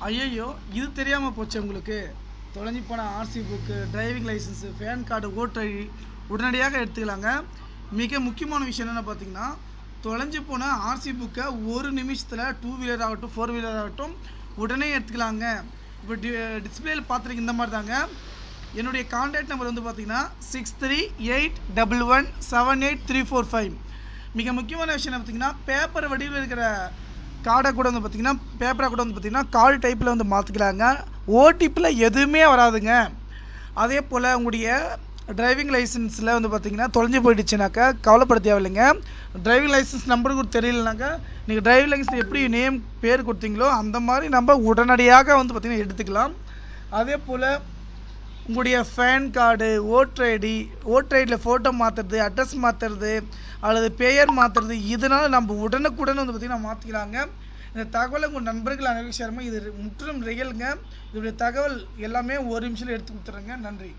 ஐயையோ! இது தெரியாமல் போச்சு உங்களுக்கு. தொலைஞ்சு போன RC book, driving licence, PAN card, voter ID உடனடியாக எடுத்துக்கலாங்க. மிக முக்கியமான விஷயம் என்னென்னு பார்த்தீங்கன்னா, தொலைஞ்சு போன ஆர்சி புக்கை ஒரு நிமிஷத்தில் 2 வீலர் ஆகட்டும் 4 வீலர் ஆகட்டும் உடனே எடுத்துக்கலாங்க. இப்போ டிஸ்பிளேயில் பார்த்துருக்க இந்த மாதிரி தாங்க. என்னுடைய கான்டாக்ட் நம்பர் வந்து பார்த்தீங்கன்னா 6381178345. மிக முக்கியமான விஷயம் என்ன பார்த்தீங்கன்னா, பேப்பர் வடிவில் இருக்கிற கார்டை கூட வந்து பார்த்திங்கன்னா பேப்பரை கூட வந்து பார்த்திங்கன்னா கால் டைப்பில் வந்து மாற்றிக்கலாங்க. ஓடிபியில் எதுவுமே வராதுங்க. அதே போல் உங்களுடைய டிரைவிங் லைசன்ஸில் வந்து பார்த்திங்கன்னா தொலைஞ்சு போயிடுச்சுனாக்கா கவலைப்பட தேவையில்லைங்க. டிரைவிங் லைசன்ஸ் நம்பர் கூட தெரியலனாக்கா நீங்கள் டிரைவிங் லைசன்ஸ் எப்படி நேம் பேர் கொடுத்தீங்களோ அந்த மாதிரி நம்ம உடனடியாக வந்து பார்த்திங்கன்னா எடுத்துக்கலாம். அதே போல் உங்களுடைய பேன் கார்டு, ஓட்டர் ஐடியில் ஃபோட்டோ மாற்றுறது, அட்ரஸ் மாற்றுறது அல்லது பெயர் மாற்றுறது, இதனால் நம்ம உடனுக்குடன் வந்து பார்த்திங்கன்னா மாற்றிக்கலாங்க. இந்த தகவலை உங்கள் நண்பர்கள் அனைவருக்கும் ஷேர் பண்ணுங்க. இது முற்றிலும் ரியலுங்க. இதோடைய தகவல் எல்லாமே ஒரு நிமிஷத்தில் எடுத்து கொடுத்துட்றேங்க. நன்றி.